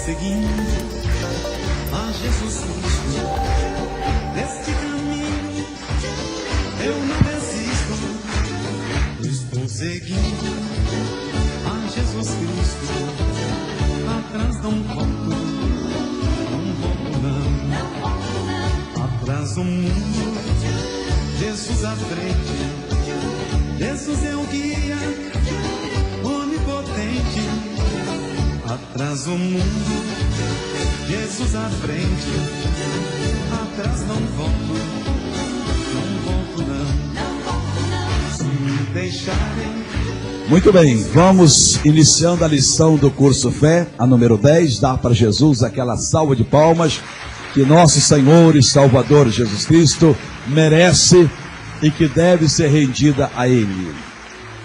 seguindo a Jesus Cristo. Neste caminho eu não desisto. Estou seguindo a Jesus Cristo. Atrás não volto, não volto não. Atrás do mundo, Jesus à frente. Jesus é o guia onipotente. Atrás do mundo, Jesus à frente. Atrás não volto, não volto não. Se me deixarem. Muito bem, vamos iniciando a lição do curso Fé, a número 10. Dá para Jesus aquela salva de palmas que nosso Senhor e Salvador Jesus Cristo merece e que deve ser rendida a Ele.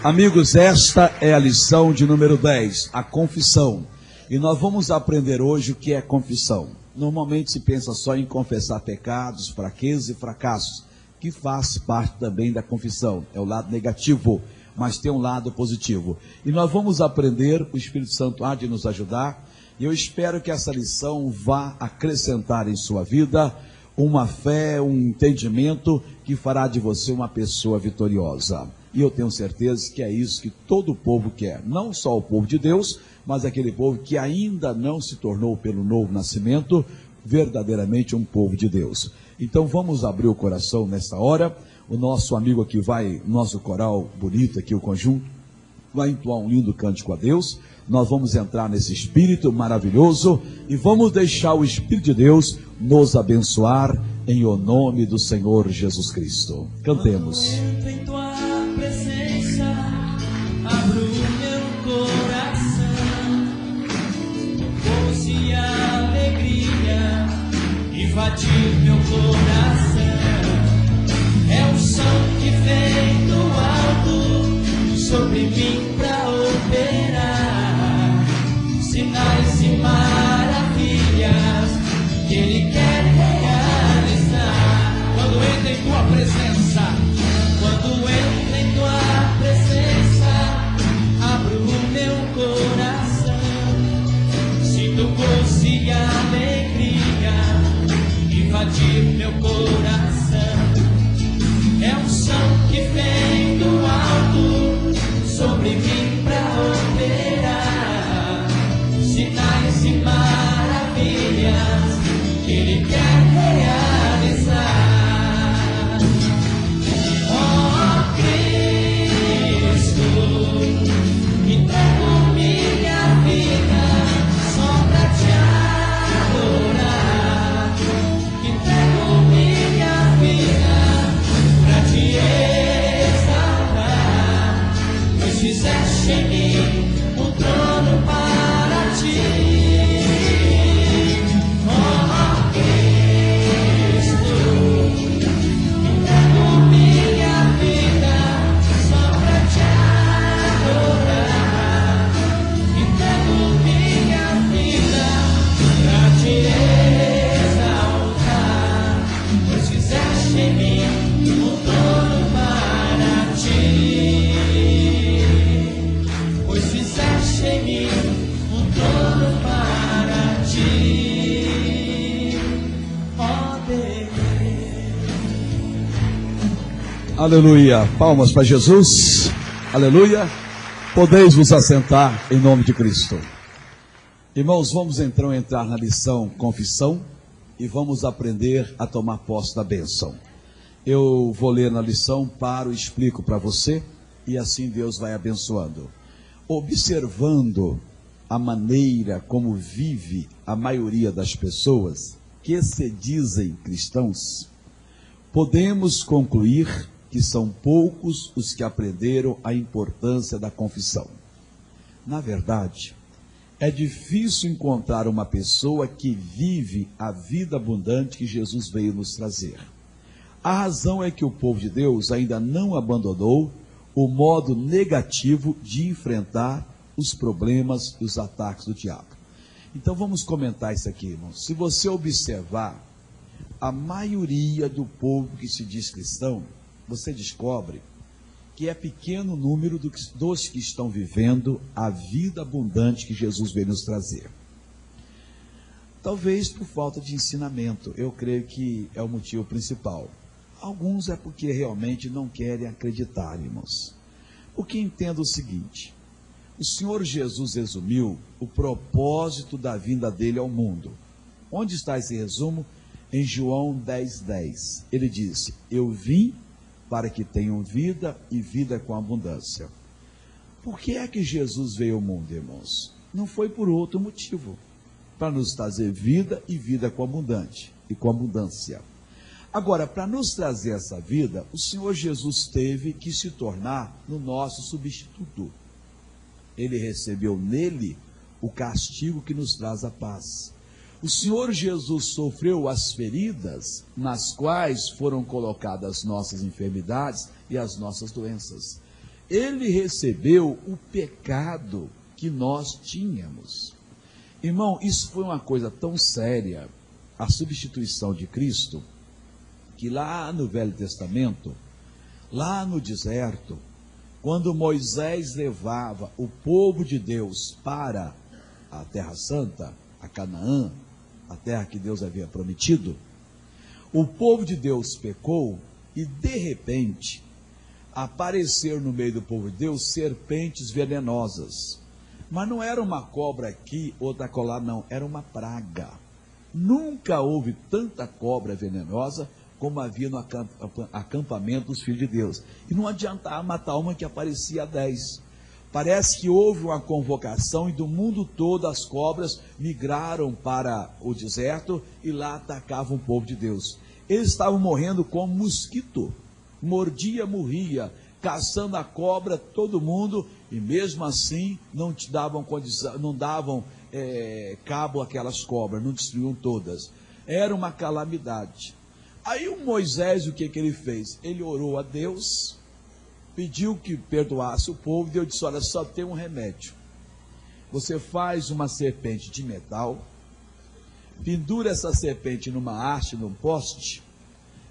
Amigos, esta é a lição de número 10, a confissão. E nós vamos aprender hoje o que é confissão. Normalmente se pensa só em confessar pecados, fraquezas e fracassos, que faz parte também da confissão. É o lado negativo, mas tem um lado positivo. E nós vamos aprender, o Espírito Santo há de nos ajudar, e eu espero que essa lição vá acrescentar em sua vida uma fé, um entendimento que fará de você uma pessoa vitoriosa. E eu tenho certeza que é isso que todo o povo quer, não só o povo de Deus, mas aquele povo que ainda não se tornou pelo novo nascimento verdadeiramente um povo de Deus. Então vamos abrir o coração nesta hora. O nosso amigo aqui vai, nosso coral bonito aqui, o conjunto, vai entoar um lindo cântico a Deus. Nós vamos entrar nesse Espírito maravilhoso e vamos deixar o Espírito de Deus nos abençoar em o nome do Senhor Jesus Cristo. Cantemos. Quando entro em tua presença, abro o meu coração, força e alegria invadir meu coração. É um som que vem do alto sobre mim pra operar sinais e maravilhas que Ele quer realizar. Quando entra em tua presença, quando entra em tua presença, abro o meu coração, sinto gozo e alegria invadir meu coração. É um som que vem do alto sobre mim pra operar sinais e maravilhas que Ele quer realizar. Oh Cristo, entrego minha vida só pra te adorar. Entrego minha vida pra te exaltar, pois fizeste em mim um trono para ti. Oh Cristo, entrego minha vida só pra te adorar. Entrego minha vida pra te exaltar, pois fizeste em mim um trono para ti. Pois fizeste em mim um trono para ti. Ó Deus. Aleluia, palmas para Jesus, aleluia. Podeis vos assentar em nome de Cristo. Irmãos, vamos então entrar na lição confissão e vamos aprender a tomar posse da bênção. Eu vou ler na lição, paro e explico para você, e assim Deus vai abençoando. Observando a maneira como vive a maioria das pessoas que se dizem cristãos, podemos concluir que são poucos os que aprenderam a importância da confissão. Na verdade, é difícil encontrar uma pessoa que vive a vida abundante que Jesus veio nos trazer. A razão é que o povo de Deus ainda não abandonou o modo negativo de enfrentar os problemas e os ataques do diabo. Então vamos comentar isso aqui, irmãos. Se você observar, a maioria do povo que se diz cristão, você descobre que é pequeno número dos que estão vivendo a vida abundante que Jesus veio nos trazer. Talvez por falta de ensinamento, eu creio que é o motivo principal. Alguns é porque realmente não querem acreditar, irmãos. Porque entendo o seguinte: o Senhor Jesus resumiu o propósito da vinda dele ao mundo. Onde está esse resumo? Em João 10:10. Ele disse: eu vim para que tenham vida e vida com abundância. Por que é que Jesus veio ao mundo, irmãos? Não foi por outro motivo. Para nos trazer vida e vida com abundância. Agora, para nos trazer essa vida, o Senhor Jesus teve que se tornar no nosso substituto. Ele recebeu nele o castigo que nos traz a paz. O Senhor Jesus sofreu as feridas nas quais foram colocadas nossas enfermidades e as nossas doenças. Ele recebeu o pecado que nós tínhamos. Irmão, isso foi uma coisa tão séria, a substituição de Cristo, que lá no Velho Testamento, lá no deserto, quando Moisés levava o povo de Deus para a Terra Santa, a Canaã, a terra que Deus havia prometido, o povo de Deus pecou e de repente apareceram no meio do povo de Deus serpentes venenosas. Mas não era uma cobra aqui, outra colar, não. Era uma praga. Nunca houve tanta cobra venenosa como havia no acampamento dos filhos de Deus. E não adiantava matar uma que aparecia 10. Parece que houve uma convocação e do mundo todo as cobras migraram para o deserto e lá atacavam o povo de Deus. Eles estavam morrendo como mosquito. Mordia, morria, caçando a cobra, todo mundo, e mesmo assim não te davam condição, não davam cabo àquelas cobras, não destruíam todas. Era uma calamidade. Aí o Moisés, o que ele fez? Ele orou a Deus, pediu que perdoasse o povo, e Deus disse: olha, só tem um remédio. Você faz uma serpente de metal, pendura essa serpente numa haste, num poste,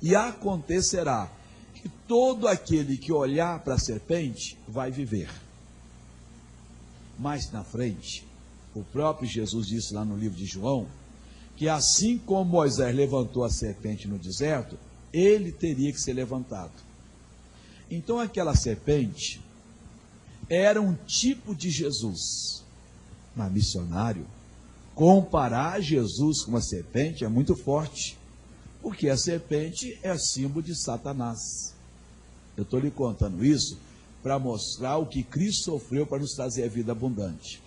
e acontecerá que todo aquele que olhar para a serpente vai viver. Mais na frente, o próprio Jesus disse lá no livro de João, que assim como Moisés levantou a serpente no deserto, ele teria que ser levantado. Então aquela serpente era um tipo de Jesus. Mas missionário, comparar Jesus com uma serpente é muito forte, porque a serpente é símbolo de Satanás. Eu estou lhe contando isso para mostrar o que Cristo sofreu para nos trazer a vida abundante.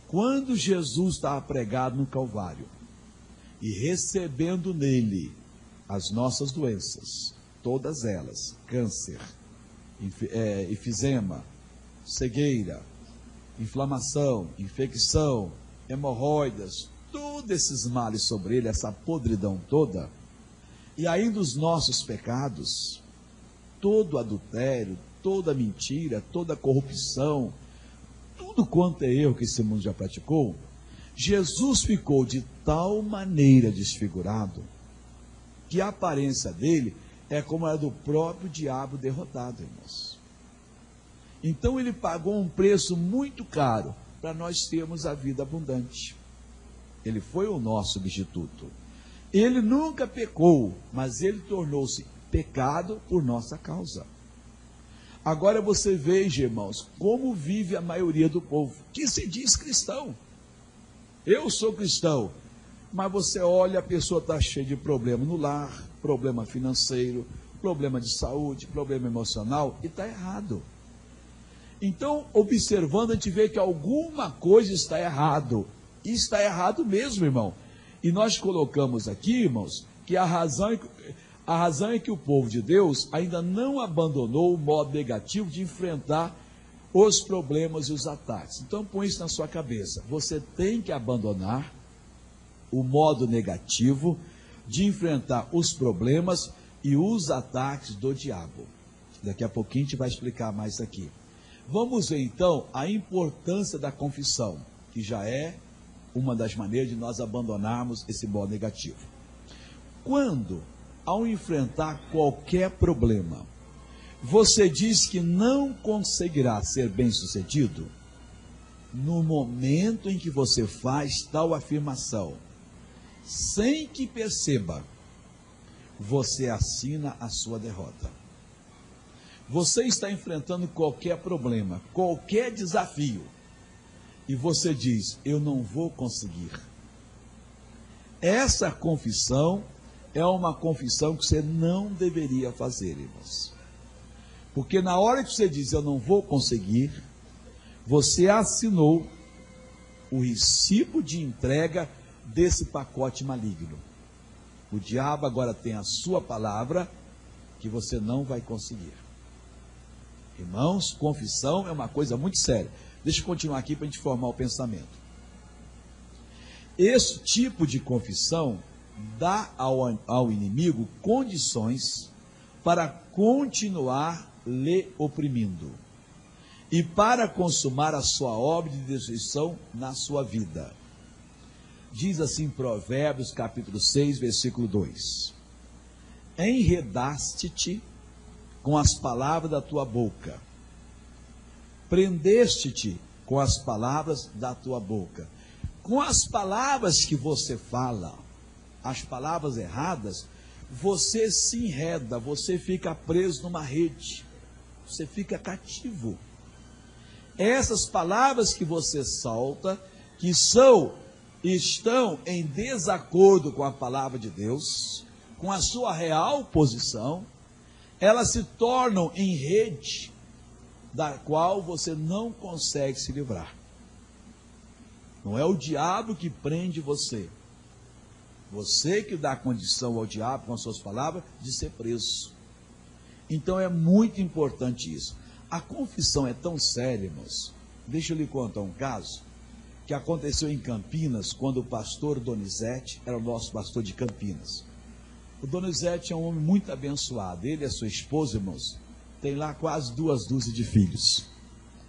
Quando Jesus estava pregado no Calvário e recebendo nele as nossas doenças, todas elas, câncer, enfisema, cegueira, inflamação, infecção, hemorroidas, todos esses males sobre ele, essa podridão toda, e ainda os nossos pecados, todo adultério, toda mentira, toda corrupção, tudo quanto é erro que esse mundo já praticou, Jesus ficou de tal maneira desfigurado, que a aparência dele é como a do próprio diabo derrotado, irmãos. Então ele pagou um preço muito caro para nós termos a vida abundante. Ele foi o nosso substituto. Ele nunca pecou, mas ele tornou-se pecado por nossa causa. Agora você veja, irmãos, como vive a maioria do povo, que se diz cristão. Eu sou cristão, mas você olha, a pessoa está cheia de problema no lar, problema financeiro, problema de saúde, problema emocional, e está errado. Então, observando, a gente vê que alguma coisa está errado, e está errado mesmo, irmão. E nós colocamos aqui, irmãos, que a razão é que o povo de Deus ainda não abandonou o modo negativo de enfrentar os problemas e os ataques. Então põe isso na sua cabeça. Você tem que abandonar o modo negativo de enfrentar os problemas e os ataques do diabo. Daqui a pouquinho a gente vai explicar mais isso aqui. Vamos ver então a importância da confissão, que já é uma das maneiras de nós abandonarmos esse modo negativo. Quando, ao enfrentar qualquer problema, você diz que não conseguirá ser bem-sucedido, no momento em que você faz tal afirmação, sem que perceba, você assina a sua derrota. Você está enfrentando qualquer problema, qualquer desafio, e você diz, eu não vou conseguir. Essa confissão é uma confissão que você não deveria fazer, irmãos. Porque na hora que você diz, eu não vou conseguir, você assinou o recibo de entrega desse pacote maligno. O diabo agora tem a sua palavra que você não vai conseguir. Irmãos, confissão é uma coisa muito séria. Deixa eu continuar aqui para a gente formar o pensamento. Esse tipo de confissão dá ao inimigo condições para continuar lhe oprimindo e para consumar a sua obra de destruição na sua vida. Diz assim Provérbios capítulo 6, versículo 2: enredaste-te com as palavras da tua boca, prendeste-te com as palavras da tua boca. Com as palavras que você fala, as palavras erradas, você se enreda, você fica preso numa rede, você fica cativo. Essas palavras que você solta, que estão em desacordo com a palavra de Deus, com a sua real posição, elas se tornam em rede, da qual você não consegue se livrar. Não é o diabo que prende você. Você que dá condição ao diabo com as suas palavras de ser preso. Então é muito importante isso. A confissão é tão séria, irmãos. Deixa eu lhe contar um caso que aconteceu em Campinas, quando o pastor Donizete era o nosso pastor de Campinas. O Donizete é um homem muito abençoado. Ele e a sua esposa, irmãos, tem lá quase 2 dúzias de filhos.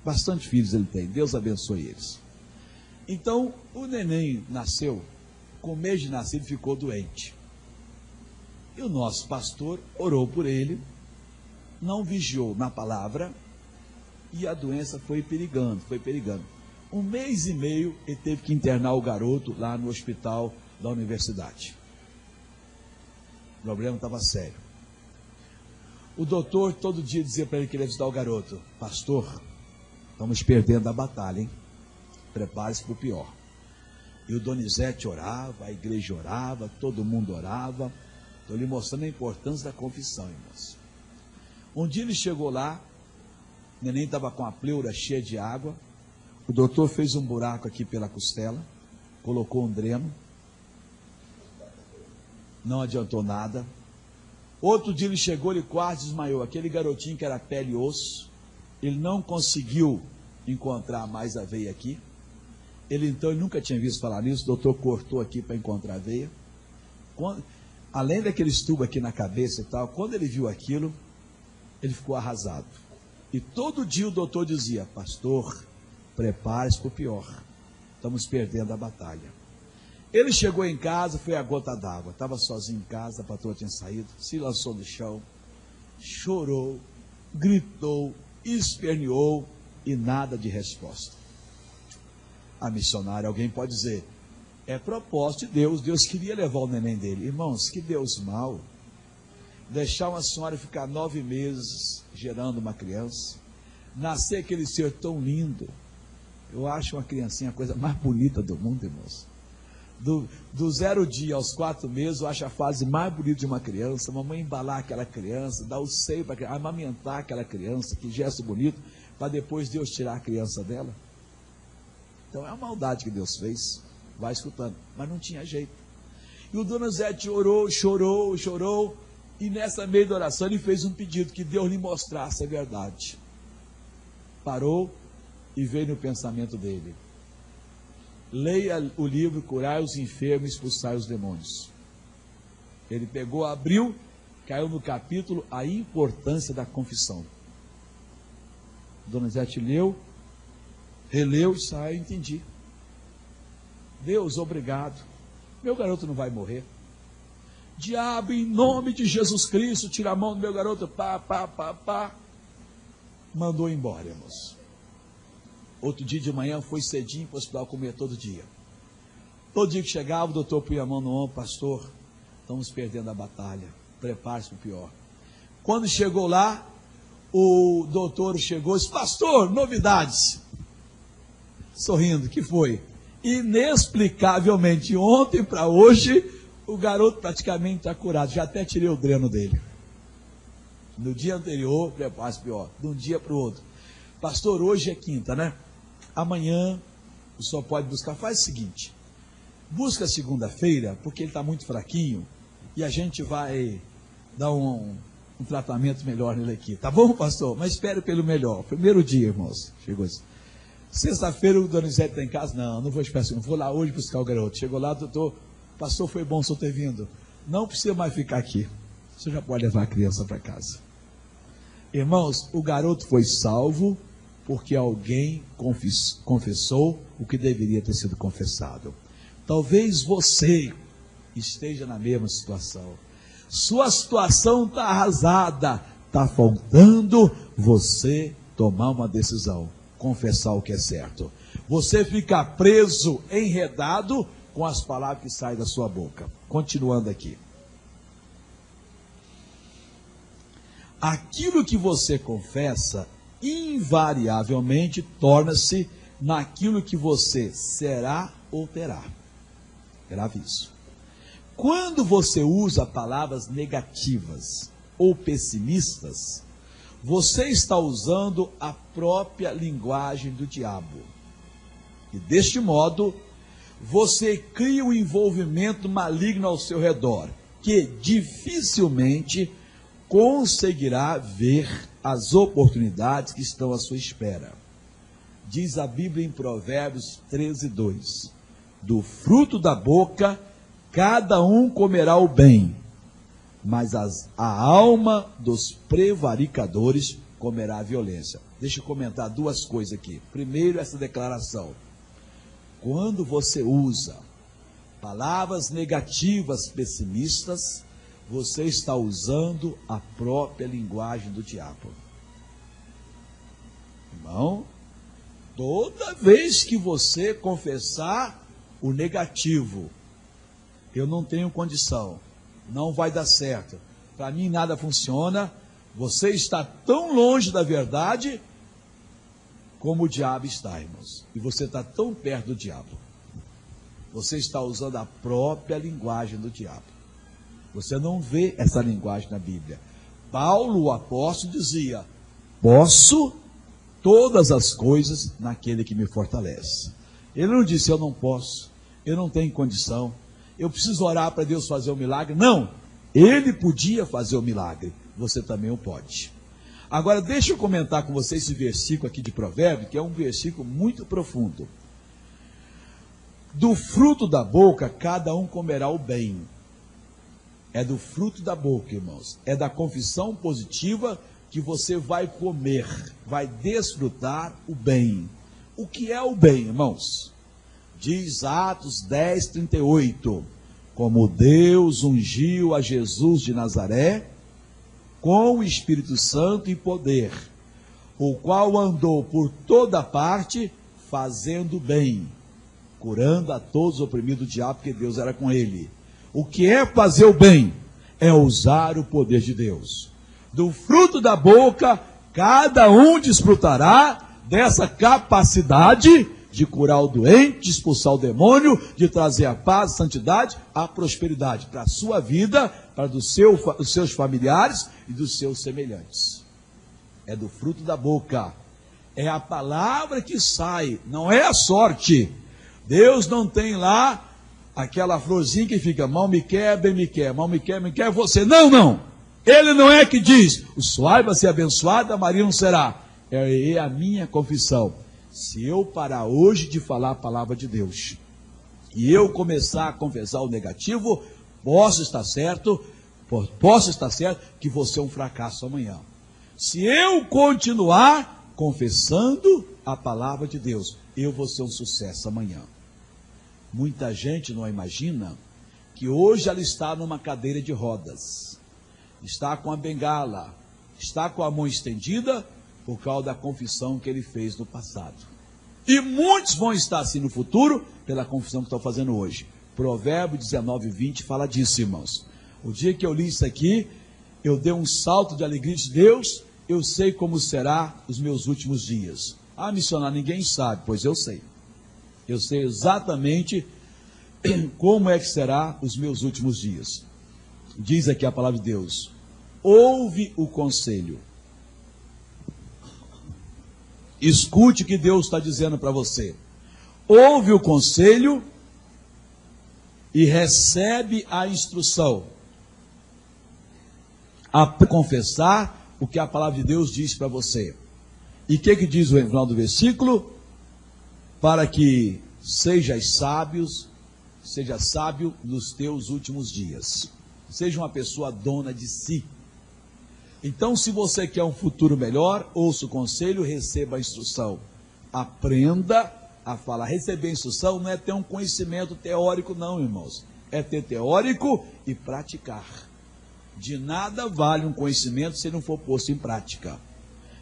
Bastante filhos ele tem. Deus abençoe eles. Então, o neném nasceu, com 1 mês de nascido ficou doente. E o nosso pastor orou por ele, não vigiou na palavra, e a doença foi perigando. 1 mês e meio, ele teve que internar o garoto lá no hospital da universidade. O problema estava sério. O doutor todo dia dizia para ele que ele ia visitar o garoto: pastor, estamos perdendo a batalha, hein? Prepare-se para o pior. E o Donizete orava, a igreja orava, todo mundo orava. Estou lhe mostrando a importância da confissão, irmãos. Um dia ele chegou lá, o neném estava com a pleura cheia de água. O doutor fez um buraco aqui pela costela, colocou um dreno. Não adiantou nada. Outro dia ele chegou, ele quase desmaiou. Aquele garotinho que era pele e osso, ele não conseguiu encontrar mais a veia aqui. Ele nunca tinha visto falar nisso. O doutor cortou aqui para encontrar a veia. Além daqueles tubos aqui na cabeça e tal, quando ele viu aquilo, ele ficou arrasado. E todo dia o doutor dizia: pastor, prepare-se para o pior, estamos perdendo a batalha. Ele chegou em casa, foi a gota d'água, estava sozinho em casa, a patroa tinha saído, se lançou no chão, chorou, gritou, esperneou e nada de resposta. A missionária, alguém pode dizer, é propósito de Deus, Deus queria levar o neném dele. Irmãos, que Deus mau, deixar uma senhora ficar 9 meses gerando uma criança, nascer aquele ser tão lindo. Eu acho uma criancinha a coisa mais bonita do mundo, irmãos. Do 0 dia aos 4 meses, eu acho a fase mais bonita de uma criança. Mamãe embalar aquela criança, dar o seio para a criança, amamentar aquela criança, que gesto bonito, para depois Deus tirar a criança dela. Então é uma maldade que Deus fez. Vai escutando, mas não tinha jeito. E o Donizete orou, chorou, e nessa meio da oração ele fez um pedido, que Deus lhe mostrasse a verdade. Parou e veio no pensamento dele: leia o livro Curai os enfermos e expulsai os demônios. Ele pegou, abriu, caiu no capítulo A Importância da Confissão. Donizete leu, releu e saiu: entendi. Deus, obrigado. Meu garoto não vai morrer. Diabo, em nome de Jesus Cristo, tira a mão do meu garoto. Pá. Mandou embora, irmãos. Outro dia de manhã foi cedinho para o hospital comer todo dia. Todo dia que chegava, o doutor punha a mão no ombro, pastor, estamos perdendo a batalha, prepare-se para o pior. Quando chegou lá, o doutor chegou e disse, pastor, novidades. Sorrindo, que foi? Inexplicavelmente, ontem para hoje, o garoto praticamente está curado, já até tirei o dreno dele. No dia anterior, prepare-se pior, de um dia para o outro. Pastor, hoje é quinta, né? Amanhã, o senhor pode buscar, faz o seguinte, busca segunda-feira, porque ele está muito fraquinho, e a gente vai dar um tratamento melhor nele aqui. Tá bom, pastor? Mas espere pelo melhor. Primeiro dia, irmãos. Chegou assim. Sexta-feira o Donizete está em casa? Não vou esperar, não vou lá hoje buscar o garoto. Chegou lá, doutor, pastor, foi bom o senhor ter vindo. Não precisa mais ficar aqui. Você já pode levar a criança para casa. Irmãos, o garoto foi salvo porque alguém confessou o que deveria ter sido confessado. Talvez você esteja na mesma situação. Sua situação está arrasada, está faltando você tomar uma decisão, confessar o que é certo. Você fica preso, enredado com as palavras que saem da sua boca. Continuando aqui. Aquilo que você confessa, invariavelmente torna-se naquilo que você será ou terá. Grave isso. Quando você usa palavras negativas ou pessimistas, você está usando a própria linguagem do diabo. E deste modo, você cria um envolvimento maligno ao seu redor, que dificilmente conseguirá ver as oportunidades que estão à sua espera. Diz a Bíblia em Provérbios 13:2, do fruto da boca cada um comerá o bem, mas a alma dos prevaricadores comerá a violência. Deixa eu comentar duas coisas aqui. Primeiro, essa declaração. Quando você usa palavras negativas, pessimistas, você está usando a própria linguagem do diabo. Irmão, toda vez que você confessar o negativo, eu não tenho condição, não vai dar certo, para mim nada funciona, você está tão longe da verdade como o diabo está, irmãos. E você está tão perto do diabo. Você está usando a própria linguagem do diabo. Você não vê essa linguagem na Bíblia. Paulo, o apóstolo, dizia, posso todas as coisas naquele que me fortalece. Ele não disse, eu não posso, eu não tenho condição, eu preciso orar para Deus fazer o milagre. Não, ele podia fazer o milagre, você também o pode. Agora, deixa eu comentar com vocês esse versículo aqui de Provérbios, que é um versículo muito profundo. Do fruto da boca, cada um comerá o bem. É do fruto da boca, irmãos. É da confissão positiva que você vai comer, vai desfrutar o bem. O que é o bem, irmãos? Diz Atos 10:38, como Deus ungiu a Jesus de Nazaré com o Espírito Santo e poder, o qual andou por toda parte fazendo bem, curando a todos os oprimidos do diabo, porque Deus era com ele. O que é fazer o bem? É usar o poder de Deus. Do fruto da boca, cada um desfrutará dessa capacidade de curar o doente, de expulsar o demônio, de trazer a paz, a santidade, a prosperidade para a sua vida, para dos seus familiares e dos seus semelhantes. É do fruto da boca. É a palavra que sai, não é a sorte. Deus não tem lá aquela florzinha que fica, mal me quer, bem me quer, mal me quer você. Não. Ele não é que diz, o suave vai ser abençoado, a Maria não será. É a minha confissão. Se eu parar hoje de falar a palavra de Deus, e eu começar a confessar o negativo, posso estar certo que você é um fracasso amanhã. Se eu continuar confessando a palavra de Deus, eu vou ser um sucesso amanhã. Muita gente não imagina que hoje ela está numa cadeira de rodas, está com a bengala, está com a mão estendida por causa da confissão que ele fez no passado. E muitos vão estar assim no futuro, pela confissão que estou fazendo hoje. Provérbio 19:20 fala disso, irmãos. O dia que eu li isso aqui, eu dei um salto de alegria de Deus, eu sei como será os meus últimos dias. Ah, missionário, ninguém sabe, pois eu sei. Eu sei exatamente como é que será os meus últimos dias. Diz aqui a palavra de Deus: ouve o conselho. Escute o que Deus está dizendo para você. Ouve o conselho e recebe a instrução. A confessar o que a palavra de Deus diz para você. E o que diz o final do versículo? Para que seja sábio nos teus últimos dias. Seja uma pessoa dona de si. Então, se você quer um futuro melhor, ouça o conselho, receba a instrução. Aprenda a falar. Receber a instrução não é ter um conhecimento teórico, não, irmãos. É ter teórico e praticar. De nada vale um conhecimento se não for posto em prática.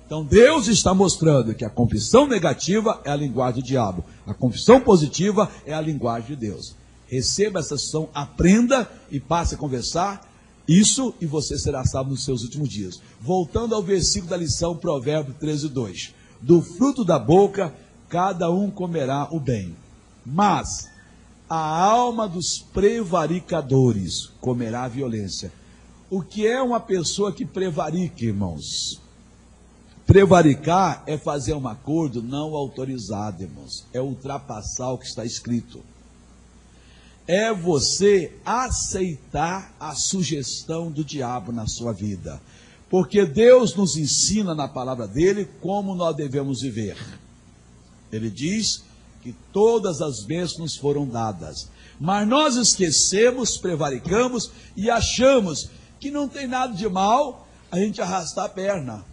Então, Deus está mostrando que a confissão negativa é a linguagem do diabo. A confissão positiva é a linguagem de Deus. Receba essa instrução, aprenda e passe a conversar isso, e você será salvo nos seus últimos dias. Voltando ao versículo da lição, Provérbio 13:2. Do fruto da boca, cada um comerá o bem. Mas a alma dos prevaricadores comerá a violência. O que é uma pessoa que prevarica, irmãos? Prevaricar é fazer um acordo não autorizado, irmãos. É ultrapassar o que está escrito. É você aceitar a sugestão do diabo na sua vida. Porque Deus nos ensina na palavra dele como nós devemos viver. Ele diz que todas as bênçãos nos foram dadas. Mas nós esquecemos, prevaricamos e achamos que não tem nada de mal a gente arrastar a perna.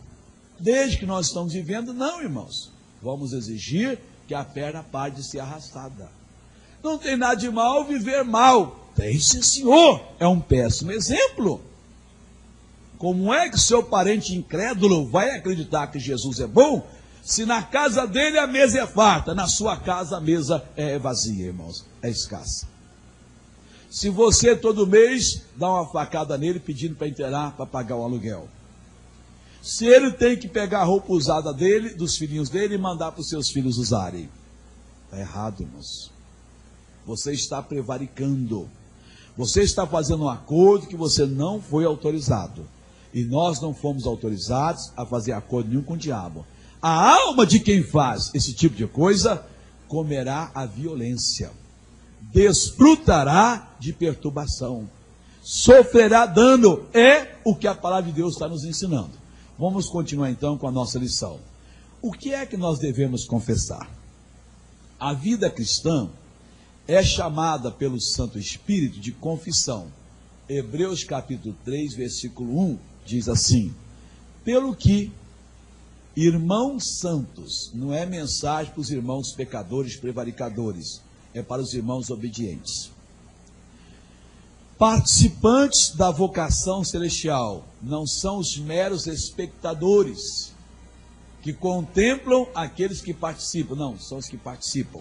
Desde que nós estamos vivendo, não, irmãos. Vamos exigir que a perna pare de ser arrastada. Não tem nada de mal viver mal. Tem sim, senhor. É um péssimo exemplo. Como é que seu parente incrédulo vai acreditar que Jesus é bom, se na casa dele a mesa é farta, na sua casa a mesa é vazia, irmãos, é escassa? Se você todo mês dá uma facada nele pedindo para entrar para pagar o aluguel. Se ele tem que pegar a roupa usada dele, dos filhinhos dele, e mandar para os seus filhos usarem. Está errado, irmãos. Você está prevaricando. Você está fazendo um acordo que você não foi autorizado. E nós não fomos autorizados a fazer acordo nenhum com o diabo. A alma de quem faz esse tipo de coisa comerá a violência. Desfrutará de perturbação. Sofrerá dano. É o que a palavra de Deus está nos ensinando. Vamos continuar então com a nossa lição. O que é que nós devemos confessar? A vida cristã é chamada pelo Santo Espírito de confissão. Hebreus capítulo 3, versículo 1, diz assim: pelo que, irmãos santos, não é mensagem para os irmãos pecadores, prevaricadores, é para os irmãos obedientes. Participantes da vocação celestial, não são os meros espectadores que contemplam aqueles que participam, não, são os que participam.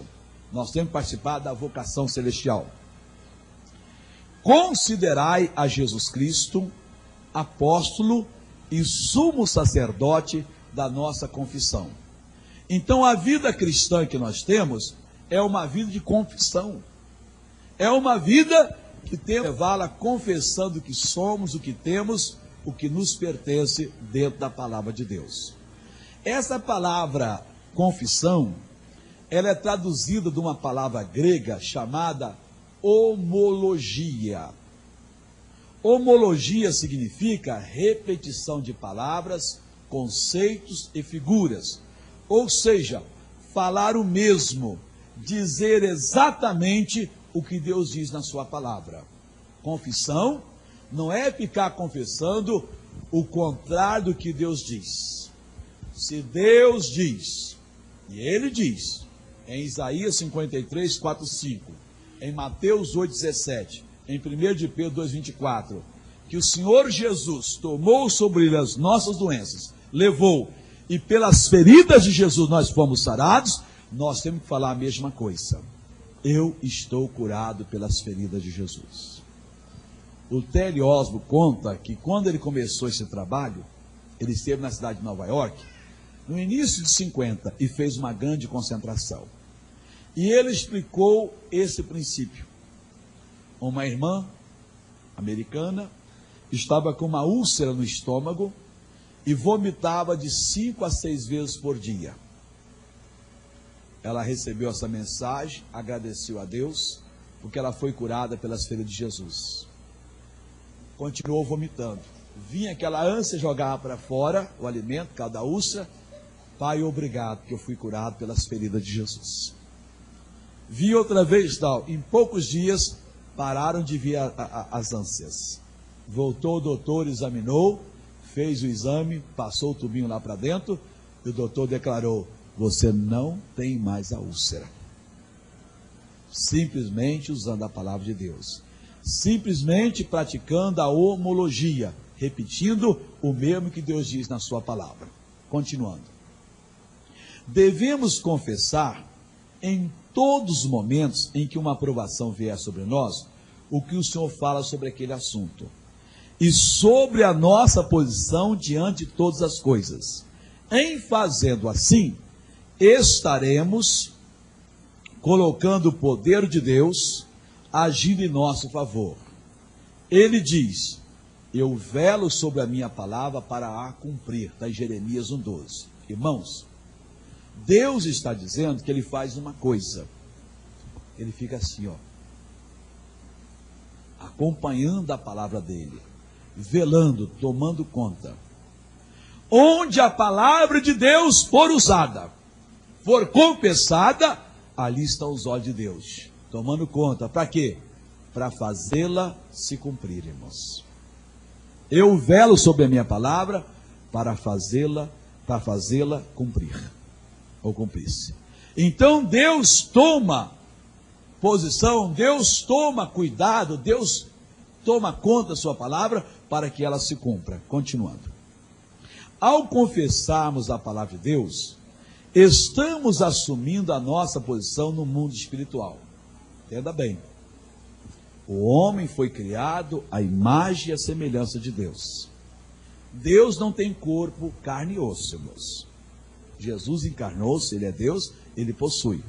Nós temos que participar da vocação celestial. Considerai a Jesus Cristo, apóstolo e sumo sacerdote da nossa confissão. Então a vida cristã que nós temos é uma vida de confissão. É uma vida que temos que levá-la confessando que somos, o que temos, o que nos pertence dentro da palavra de Deus. Essa palavra confissão, ela é traduzida de uma palavra grega chamada homologia. Homologia significa repetição de palavras, conceitos e figuras. Ou seja, falar o mesmo, dizer exatamente o que Deus diz na sua palavra. Confissão não é ficar confessando o contrário do que Deus diz. Se Deus diz, e Ele diz, em Isaías 53, 4, 5, em Mateus 8, 17, em 1 de Pedro 2, 24, que o Senhor Jesus tomou sobre ele as nossas doenças, levou, e pelas feridas de Jesus nós fomos sarados, nós temos que falar a mesma coisa. Eu estou curado pelas feridas de Jesus. O T.L. Osborne conta que quando ele começou esse trabalho, ele esteve na cidade de Nova York, no início de 50, e fez uma grande concentração. E ele explicou esse princípio. Uma irmã americana estava com uma úlcera no estômago e vomitava de 5 a 6 vezes por dia. Ela recebeu essa mensagem, agradeceu a Deus, porque ela foi curada pelas feridas de Jesus. Continuou vomitando. Vinha aquela ânsia, jogava para fora o alimento, cada úlcera. Pai, obrigado, porque eu fui curado pelas feridas de Jesus. Vi outra vez, tal. Em poucos dias, pararam de vir as ânsias. Voltou o doutor, examinou, fez o exame, passou o tubinho lá para dentro, e o doutor declarou: você não tem mais a úlcera. Simplesmente usando a palavra de Deus. Simplesmente praticando a homologia, repetindo o mesmo que Deus diz na sua palavra. Continuando. Devemos confessar em todos os momentos em que uma aprovação vier sobre nós, o que o Senhor fala sobre aquele assunto. E sobre a nossa posição diante de todas as coisas. Em fazendo assim, estaremos colocando o poder de Deus agindo em nosso favor. Ele diz: eu velo sobre a minha palavra para a cumprir. Está em Jeremias 1,12. Irmãos, Deus está dizendo que ele faz uma coisa. Ele fica assim, ó, acompanhando a palavra dele, velando, tomando conta. Onde a palavra de Deus for usada, for confessada, ali estão os olhos de Deus, tomando conta. Para quê? Para fazê-la se cumprir, irmãos. Eu velo sobre a minha palavra para fazê-la cumprir, ou cumprir-se. Então Deus toma posição, Deus toma cuidado, Deus toma conta da sua palavra para que ela se cumpra. Continuando. Ao confessarmos a palavra de Deus, estamos assumindo a nossa posição no mundo espiritual. Entenda bem. O homem foi criado à imagem e à semelhança de Deus. Deus não tem corpo, carne e osso, irmãos. Jesus encarnou-se, ele é Deus, ele possui.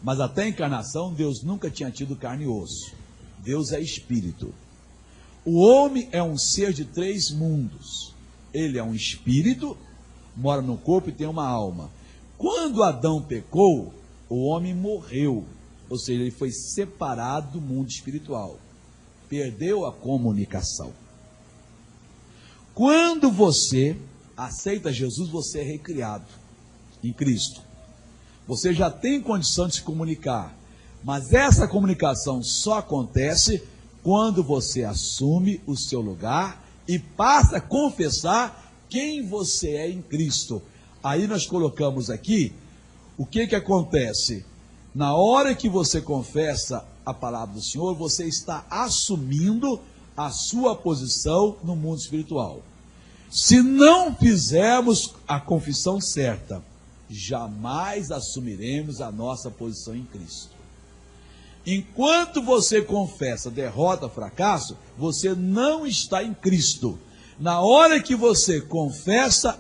Mas até a encarnação, Deus nunca tinha tido carne e osso. Deus é espírito. O homem é um ser de 3 mundos. Ele é um espírito, mora no corpo e tem uma alma. Quando Adão pecou, o homem morreu. Ou seja, ele foi separado do mundo espiritual. Perdeu a comunicação. Quando você aceita Jesus, você é recriado em Cristo. Você já tem condição de se comunicar. Mas essa comunicação só acontece quando você assume o seu lugar e passa a confessar quem você é em Cristo. Aí nós colocamos aqui o que acontece. Na hora que você confessa a palavra do Senhor, você está assumindo a sua posição no mundo espiritual. Se não fizermos a confissão certa, jamais assumiremos a nossa posição em Cristo. Enquanto você confessa derrota, fracasso, você não está em Cristo. Na hora que você confessa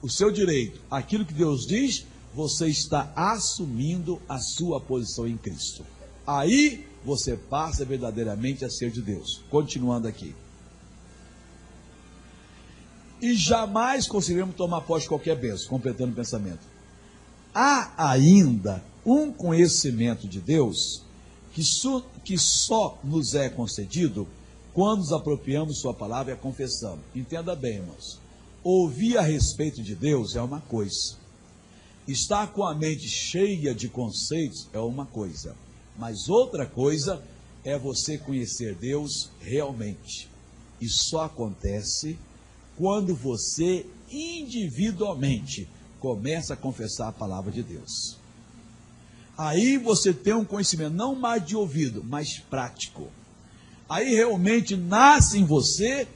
o seu direito, aquilo que Deus diz, você está assumindo a sua posição em Cristo. Aí você passa verdadeiramente a ser de Deus. Continuando aqui. E jamais conseguiremos tomar posse de qualquer bênção, completando o pensamento. Há ainda um conhecimento de Deus que só nos é concedido quando nos apropriamos sua palavra e a confessamos. Entenda bem, irmãos. Ouvir a respeito de Deus é uma coisa. Estar com a mente cheia de conceitos é uma coisa. Mas outra coisa é você conhecer Deus realmente. E só acontece quando você individualmente começa a confessar a palavra de Deus. Aí você tem um conhecimento, não mais de ouvido, mas prático. Aí realmente nasce em você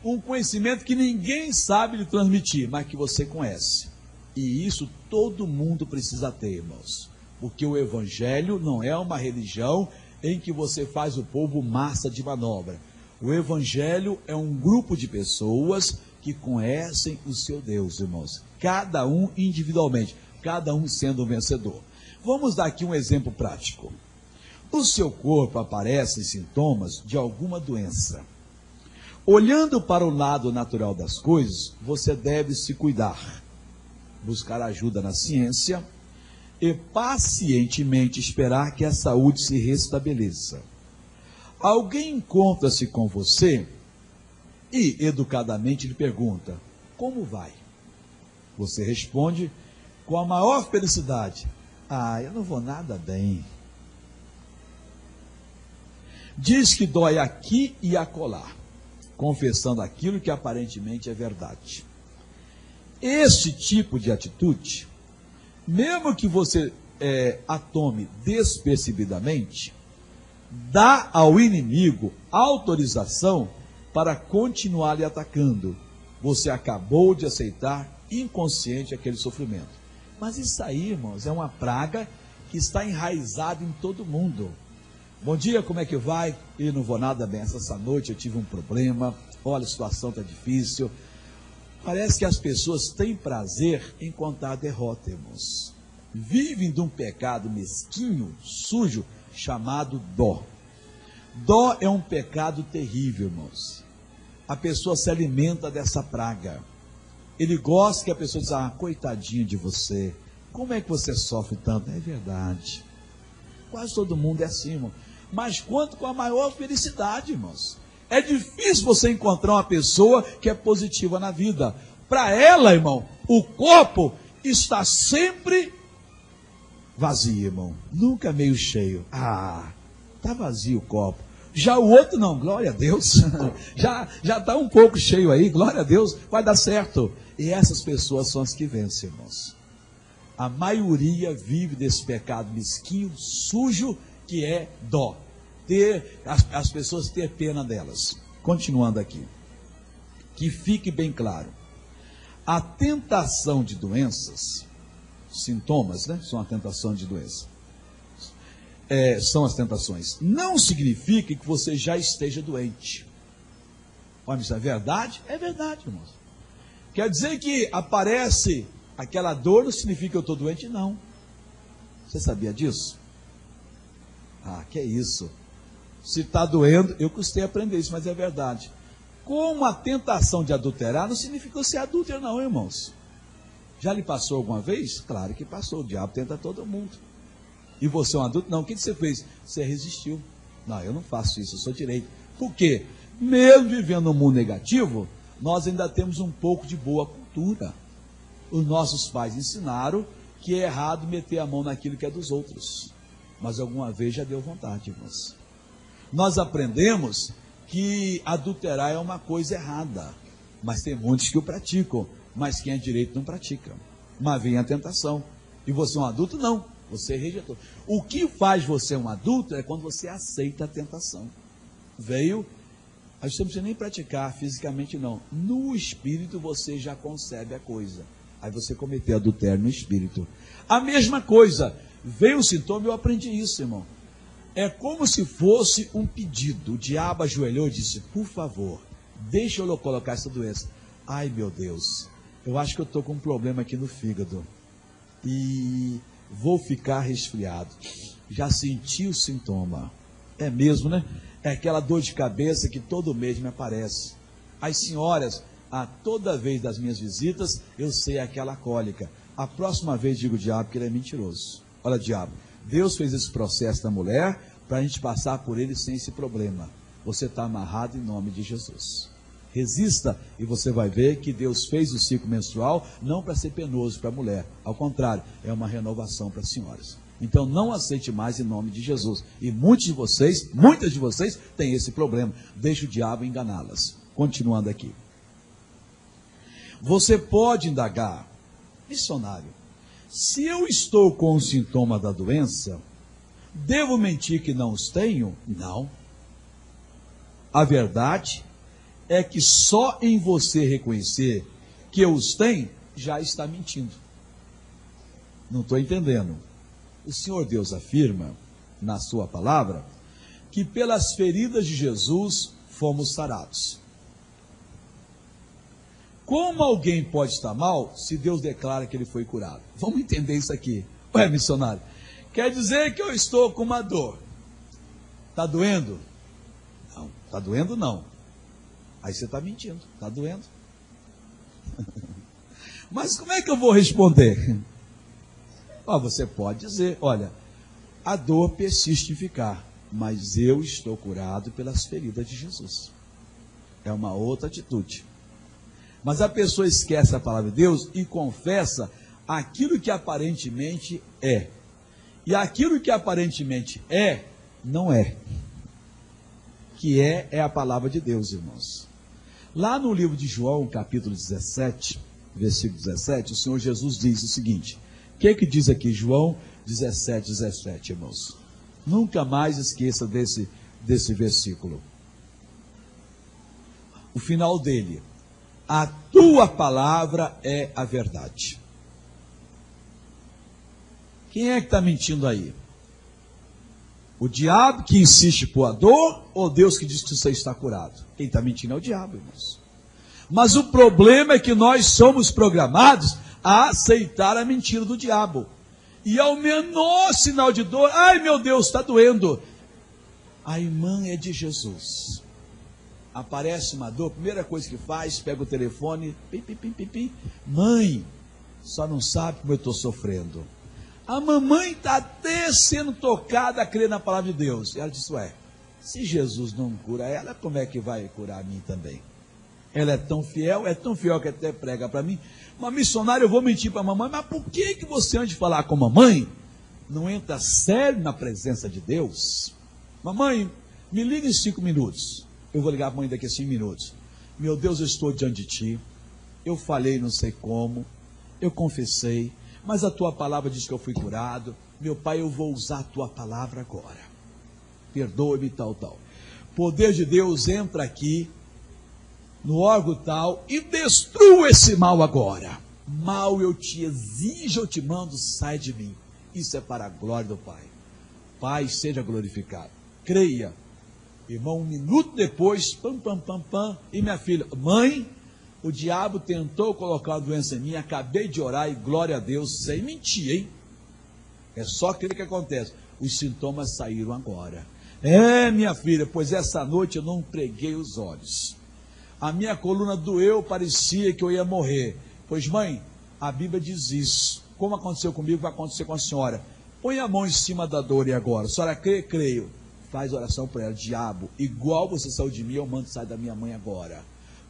um conhecimento que ninguém sabe lhe transmitir, mas que você conhece. E isso todo mundo precisa ter, irmãos. Porque o Evangelho não é uma religião em que você faz o povo massa de manobra. O Evangelho é um grupo de pessoas que conhecem o seu Deus, irmãos. Cada um individualmente, cada um sendo um vencedor. Vamos dar aqui um exemplo prático. No seu corpo aparecem sintomas de alguma doença. Olhando para o lado natural das coisas, você deve se cuidar, buscar ajuda na ciência e pacientemente esperar que a saúde se restabeleça. Alguém encontra-se com você e educadamente lhe pergunta: como vai? Você responde com a maior felicidade: eu não vou nada bem. Diz que dói aqui e acolá, confessando aquilo que aparentemente é verdade. Esse tipo de atitude, mesmo que você a tome despercebidamente, dá ao inimigo autorização para continuar lhe atacando. Você acabou de aceitar inconsciente aquele sofrimento. Mas isso aí, irmãos, é uma praga que está enraizada em todo mundo. Bom dia, como é que vai? Eu não vou nada bem. Essa noite eu tive um problema. Olha, a situação está difícil. Parece que as pessoas têm prazer em contar a derrota, irmãos. Vivem de um pecado mesquinho, sujo, chamado dó. Dó é um pecado terrível, irmãos. A pessoa se alimenta dessa praga. Ele gosta que a pessoa diga: coitadinho de você, como é que você sofre tanto? É verdade. Quase todo mundo é assim, irmão. Mas quanto com a maior felicidade, irmãos. É difícil você encontrar uma pessoa que é positiva na vida. Para ela, irmão, o copo está sempre vazio, irmão. Nunca meio cheio. Está vazio o copo. Já o outro não, glória a Deus. já está um pouco cheio aí, glória a Deus, vai dar certo. E essas pessoas são as que vencem, irmãos. A maioria vive desse pecado mesquinho, sujo, que é dó. As pessoas ter pena delas. Continuando aqui. Que fique bem claro. A tentação de doenças, sintomas, né? São a tentação de doença. São as tentações. Não significa que você já esteja doente. Olha, isso é verdade? É verdade, irmãos. Quer dizer que aparece aquela dor, não significa que eu estou doente? Não. Você sabia disso? Que é isso. Se está doendo, eu custei aprender isso, mas é verdade. Como a tentação de adulterar, não significa você é adúltero não, irmãos. Já lhe passou alguma vez? Claro que passou, o diabo tenta todo mundo. E você é um adulto? Não, o que você fez? Você resistiu. Não, eu não faço isso, eu sou direito. Por quê? Mesmo vivendo um mundo negativo, nós ainda temos um pouco de boa cultura. Os nossos pais ensinaram que é errado meter a mão naquilo que é dos outros. Mas alguma vez já deu vontade, irmãos. Nós aprendemos que adulterar é uma coisa errada. Mas tem muitos que o praticam. Mas quem é direito não pratica. Mas vem a tentação. E você é um adulto? Não. Você rejeitou. O que faz você um adulto é quando você aceita a tentação. Veio, a gente não precisa nem praticar fisicamente não. No espírito você já concebe a coisa. Aí você cometeu adultério no espírito. A mesma coisa, veio o sintoma, eu aprendi isso, irmão. É como se fosse um pedido. O diabo ajoelhou e disse: por favor, deixa eu colocar essa doença. Ai meu Deus, eu acho que eu estou com um problema aqui no fígado. E vou ficar resfriado. Já senti o sintoma. É mesmo, né? É aquela dor de cabeça que todo mês me aparece. As senhoras, toda vez das minhas visitas, eu sei aquela cólica. A próxima vez digo o diabo que ele é mentiroso. Olha, diabo, Deus fez esse processo da mulher para a gente passar por ele sem esse problema. Você está amarrado em nome de Jesus. Resista e você vai ver que Deus fez o ciclo menstrual não para ser penoso para a mulher. Ao contrário, é uma renovação para as senhoras. Então não aceite mais em nome de Jesus. E muitas de vocês têm esse problema. Deixa o diabo enganá-las. Continuando aqui. Você pode indagar: missionário, se eu estou com o sintoma da doença, devo mentir que não os tenho? Não. A verdade é que só em você reconhecer que eu os tenho, já está mentindo. Não estou entendendo. O Senhor Deus afirma, na sua palavra, que pelas feridas de Jesus fomos sarados. Como alguém pode estar mal se Deus declara que ele foi curado? Vamos entender isso aqui. Ué, missionário, quer dizer que eu estou com uma dor. Está doendo? Não, está doendo não. Aí você está mentindo, está doendo. Mas como é que eu vou responder? Você pode dizer, olha, a dor persiste em ficar, mas eu estou curado pelas feridas de Jesus. É uma outra atitude. Mas a pessoa esquece a palavra de Deus e confessa aquilo que aparentemente é. E aquilo que aparentemente é, não é. Que é a palavra de Deus, irmãos. Lá no livro de João, capítulo 17, versículo 17, o Senhor Jesus diz o seguinte. O que diz aqui João 17, 17, irmãos? Nunca mais esqueça desse versículo. O final dele. A tua palavra é a verdade. Quem é que está mentindo aí? O diabo que insiste por a dor ou Deus que diz que você está curado? Quem está mentindo é o diabo, irmãos. Mas o problema é que nós somos programados a aceitar a mentira do diabo. E ao menor sinal de dor, ai meu Deus, está doendo. A irmã é de Jesus. Aparece uma dor, primeira coisa que faz, pega o telefone, pim, pim, pim, pim, pim. Mãe, só não sabe como eu estou sofrendo. A mamãe está até sendo tocada a crer na palavra de Deus. E ela diz, se Jesus não cura ela, como é que vai curar a mim também? Ela é tão fiel que até prega para mim. Uma missionária, eu vou mentir para a mamãe, mas por que você, antes de falar com a mamãe, não entra sério na presença de Deus? Mamãe, me liga em 5 minutos. Eu vou ligar para a mãe daqui a 5 minutos. Meu Deus, eu estou diante de ti. Eu falei não sei como. Eu confessei. Mas a tua palavra diz que eu fui curado. Meu pai, eu vou usar a tua palavra agora. Perdoe-me, tal. Poder de Deus entra aqui, no órgão tal, e destrua esse mal agora. Mal eu te exijo, eu te mando, sai de mim. Isso é para a glória do Pai. Pai, seja glorificado. Creia. Irmão, 1 minuto depois, pam, e minha filha, mãe, o diabo tentou colocar uma doença em mim, acabei de orar e glória a Deus, sem mentir, hein? É só aquilo que acontece. Os sintomas saíram agora. Minha filha, pois essa noite eu não preguei os olhos. A minha coluna doeu, parecia que eu ia morrer. Pois mãe, a Bíblia diz isso. Como aconteceu comigo, vai acontecer com a senhora. Põe a mão em cima da dor e agora. A senhora crê? Creio. Faz oração para ela. Diabo, igual você saiu de mim, eu mando sair da minha mãe agora.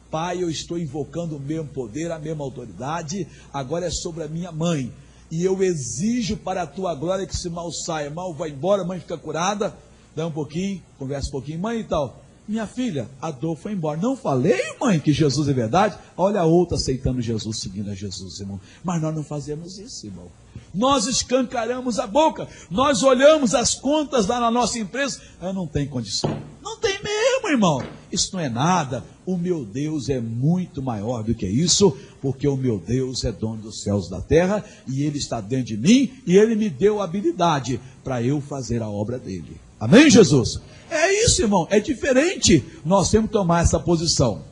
Pai, eu estou invocando o mesmo poder, a mesma autoridade, agora é sobre a minha mãe. E eu exijo para a tua glória que esse mal saia. Mal vai embora, mãe fica curada. Dá um pouquinho, conversa um pouquinho. Mãe e tal. Minha filha, a dor foi embora. Não falei, mãe, que Jesus é verdade? Olha a outra aceitando Jesus, seguindo a Jesus, irmão. Mas nós não fazemos isso, irmão. Nós escancaramos a boca. Nós olhamos as contas lá na nossa empresa. Não tem condição. Não tem mesmo, irmão. Isso não é nada. O meu Deus é muito maior do que isso, porque o meu Deus é dono dos céus e da terra, e Ele está dentro de mim, e Ele me deu a habilidade para eu fazer a obra dele. Amém, Jesus? É isso, irmão, é diferente. Nós temos que tomar essa posição.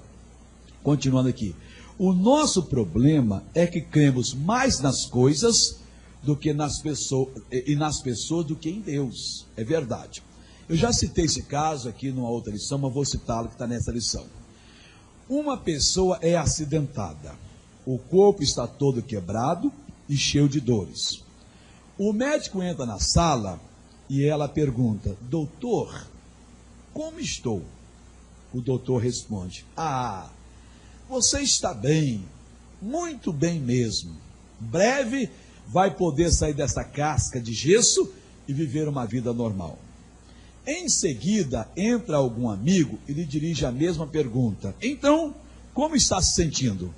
Continuando aqui. O nosso problema é que cremos mais nas coisas do que nas pessoas do que em Deus. É verdade. Eu já citei esse caso aqui numa outra lição, mas vou citá-lo que está nessa lição. Uma pessoa é acidentada. O corpo está todo quebrado e cheio de dores. O médico entra na sala e ela pergunta: doutor, como estou? O doutor responde: você está bem, muito bem mesmo. Breve vai poder sair dessa casca de gesso e viver uma vida normal. Em seguida, entra algum amigo e lhe dirige a mesma pergunta: então, como está se sentindo?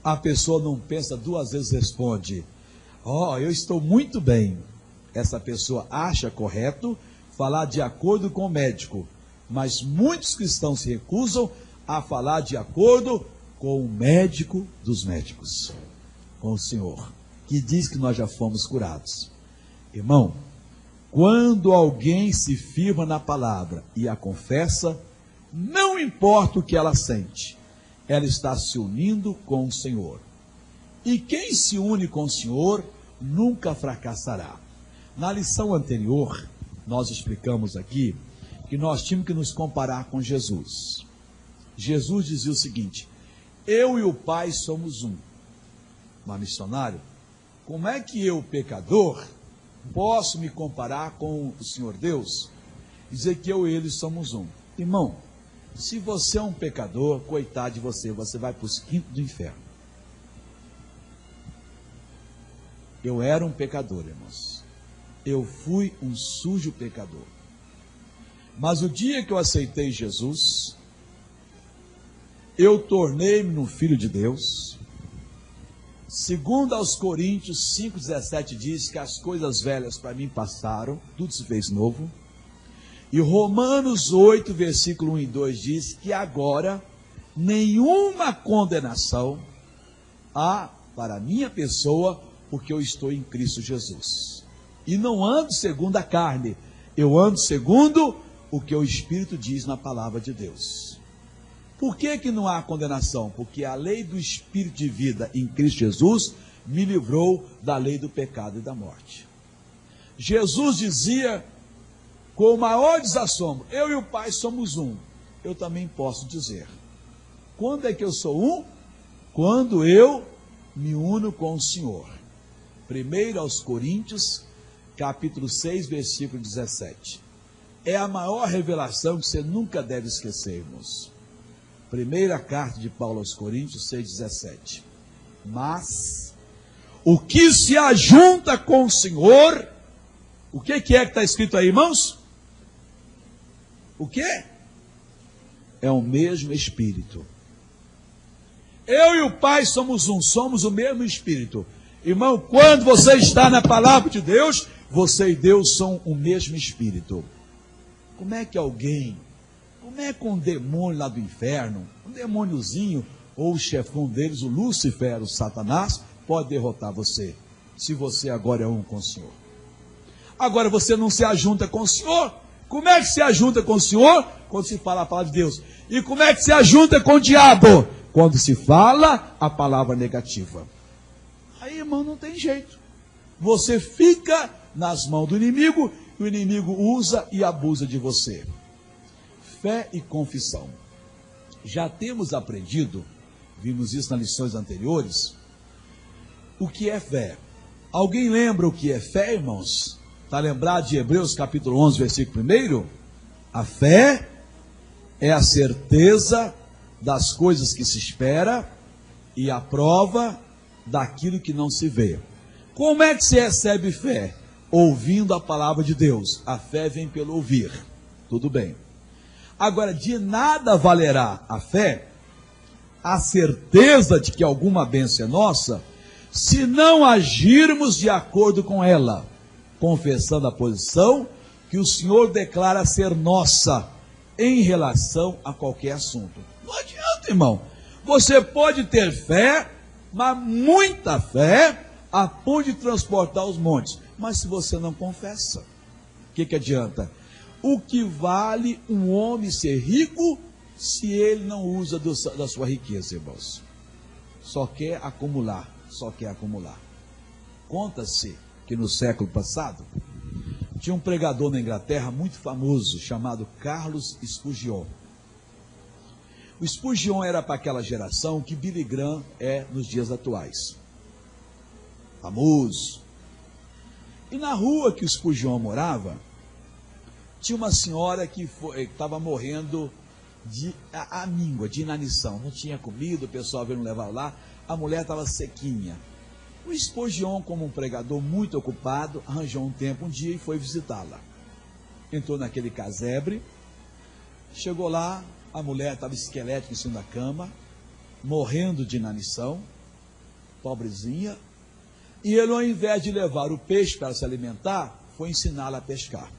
A pessoa não pensa 2 vezes, responde: eu estou muito bem. Essa pessoa acha correto falar de acordo com o médico, mas muitos cristãos se recusam a falar de acordo com o médico dos médicos, com o Senhor, que diz que nós já fomos curados. Irmão, quando alguém se firma na palavra e a confessa, não importa o que ela sente, ela está se unindo com o Senhor. E quem se une com o Senhor nunca fracassará. Na lição anterior, nós explicamos aqui que nós tínhamos que nos comparar com Jesus. Jesus dizia o seguinte: eu e o Pai somos um. Mas, missionário, como é que eu, pecador, posso me comparar com o Senhor Deus? Dizer que eu e ele somos um. Irmão, se você é um pecador, coitado de você, você vai para os quintos do inferno. Eu era um pecador, irmãos. Eu fui um sujo pecador. Mas o dia que eu aceitei Jesus, eu tornei-me um filho de Deus. Segundo aos Coríntios 5,17 diz que as coisas velhas para mim passaram, tudo se fez novo. E Romanos 8, versículo 1 e 2 diz que agora nenhuma condenação há para a minha pessoa, porque eu estou em Cristo Jesus. E não ando segundo a carne, eu ando segundo o que o Espírito diz na palavra de Deus. Por que não há condenação? Porque a lei do Espírito de vida em Cristo Jesus me livrou da lei do pecado e da morte. Jesus dizia com o maior desassombro: eu e o Pai somos um. Eu também posso dizer: quando é que eu sou um? Quando eu me uno com o Senhor. 1 aos Coríntios, capítulo 6, versículo 17. É a maior revelação que você nunca deve esquecer, irmãos. Primeira carta de Paulo aos Coríntios 6,17. Mas o que se ajunta com o Senhor, o que é que está escrito aí, irmãos? O que? É o mesmo Espírito. Eu e o Pai somos um, somos o mesmo Espírito. Irmão, quando você está na palavra de Deus, você e Deus são o mesmo Espírito. Como é que alguém, como é que um demônio lá do inferno, um demôniozinho, ou o chefão deles, o Lúcifer, o Satanás, pode derrotar você, se você agora é um com o Senhor? Agora você não se ajunta com o Senhor. Como é que se ajunta com o Senhor? Quando se fala a palavra de Deus. E como é que se ajunta com o diabo? Quando se fala a palavra negativa. Aí, irmão, não tem jeito. Você fica nas mãos do inimigo, e o inimigo usa e abusa de você. Fé e confissão. Já temos aprendido, vimos isso nas lições anteriores, o que é fé. Alguém lembra o que é fé, irmãos? Está lembrado de Hebreus capítulo 11, versículo 1? A fé é a certeza das coisas que se espera e a prova daquilo que não se vê. Como é que se recebe fé? Ouvindo a palavra de Deus. A fé vem pelo ouvir. Tudo bem. Agora, de nada valerá a fé, a certeza de que alguma bênção é nossa, se não agirmos de acordo com ela, confessando a posição que o Senhor declara ser nossa em relação a qualquer assunto. Não adianta, irmão. Você pode ter fé, mas muita fé, a ponto de transportar os montes. Mas se você não confessa, o que adianta? O que vale um homem ser rico se ele não usa da sua riqueza, irmãos? Só quer acumular, só quer acumular. Conta-se que no século passado, tinha um pregador na Inglaterra muito famoso, chamado Carlos Spurgeon. O Spurgeon era para aquela geração que Billy Graham é nos dias atuais. Famoso. E na rua que o Spurgeon morava, tinha uma senhora que estava morrendo de amíngua, de inanição. Não tinha comida, o pessoal veio levar lá, a mulher estava sequinha. O Spurgeon, como um pregador muito ocupado, arranjou um tempo, um dia, e foi visitá-la. Entrou naquele casebre, chegou lá, a mulher estava esquelética em cima da cama, morrendo de inanição, pobrezinha, e ele, ao invés de levar o peixe para se alimentar, foi ensiná-la a pescar.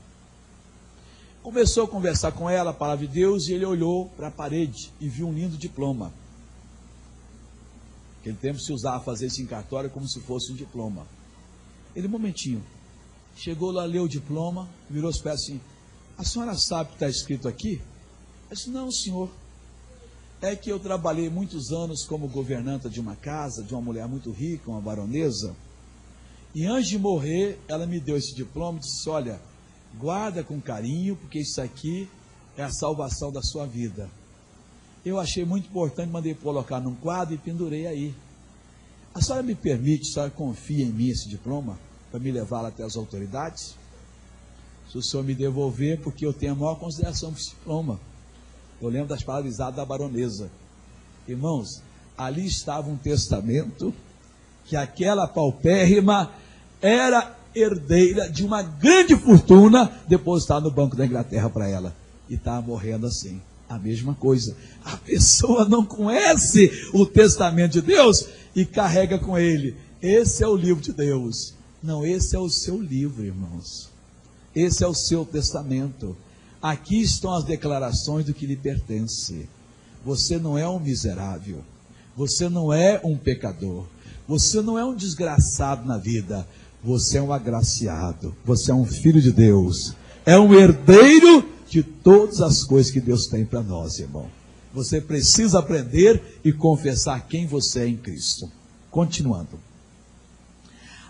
Começou a conversar com ela, a palavra de Deus, e ele olhou para a parede e viu um lindo diploma. Naquele tempo se usava fazer esse em cartório como se fosse um diploma. Ele, um momentinho, chegou lá, leu o diploma, virou os pés assim: a senhora sabe o que está escrito aqui? Eu disse: não, senhor. É que eu trabalhei muitos anos como governanta de uma casa, de uma mulher muito rica, uma baronesa, e antes de morrer, ela me deu esse diploma e disse: olha, guarda com carinho, porque isso aqui é a salvação da sua vida. Eu achei muito importante, mandei colocar num quadro e pendurei aí. A senhora me permite, a senhora confia em mim esse diploma, para me levá-lo até as autoridades? Se o senhor me devolver, porque eu tenho a maior consideração por esse diploma. Eu lembro das palavras da baronesa. Irmãos, ali estava um testamento, que aquela paupérrima era herdeira de uma grande fortuna depositada no Banco da Inglaterra para ela. E estava morrendo assim. A mesma coisa. A pessoa não conhece o testamento de Deus e carrega com ele: esse é o livro de Deus. Não, esse é o seu livro, irmãos. Esse é o seu testamento. Aqui estão as declarações do que lhe pertence. Você não é um miserável. Você não é um pecador. Você não é um desgraçado na vida. Você é um agraciado. Você é um filho de Deus. É um herdeiro de todas as coisas que Deus tem para nós, irmão. Você precisa aprender e confessar quem você é em Cristo. Continuando.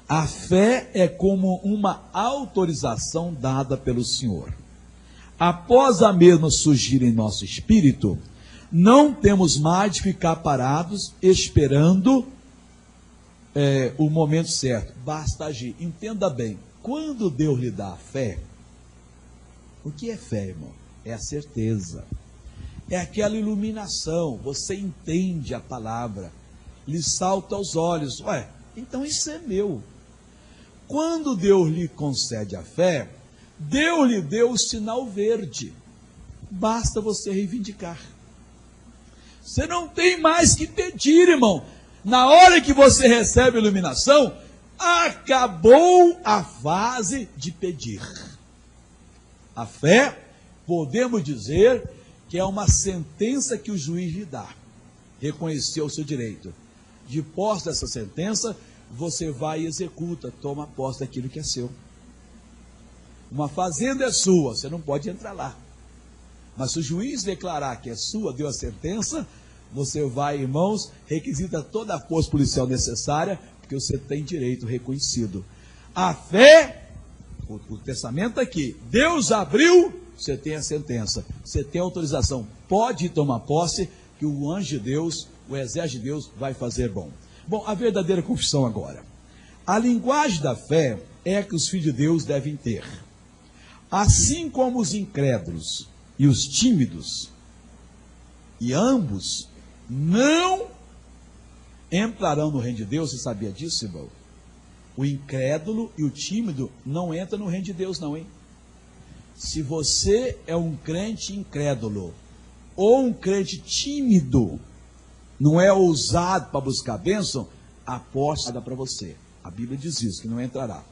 A fé é como uma autorização dada pelo Senhor. Após a mesma surgir em nosso espírito, não temos mais de ficar parados esperando o momento certo. Basta agir. Entenda bem, quando Deus lhe dá a fé, o que é fé, irmão? É a certeza. É aquela iluminação. Você entende a palavra, lhe salta aos olhos. Ué, então isso é meu. Quando Deus lhe concede a fé, Deus lhe deu o sinal verde. Basta você reivindicar. Você não tem mais que pedir, irmão. Na hora que você recebe a iluminação, acabou a fase de pedir. A fé, podemos dizer que é uma sentença que o juiz lhe dá. Reconheceu o seu direito. De posse dessa sentença, você vai e executa, toma posse daquilo que é seu. Uma fazenda é sua, você não pode entrar lá. Mas se o juiz declarar que é sua, deu a sentença, você vai, irmãos, requisita toda a força policial necessária, porque você tem direito reconhecido. A fé, o testamento aqui, Deus abriu, você tem a sentença, você tem a autorização, pode tomar posse, que o anjo de Deus, o exército de Deus vai fazer bom. Bom, a verdadeira confissão agora. A linguagem da fé é a que os filhos de Deus devem ter. Assim como os incrédulos e os tímidos, e ambos não entrarão no reino de Deus. Você sabia disso, irmão? O incrédulo e o tímido não entram no reino de Deus, não, hein? Se você é um crente incrédulo ou um crente tímido, não é ousado para buscar bênção, a porta dá para você. A Bíblia diz isso, que não entrará.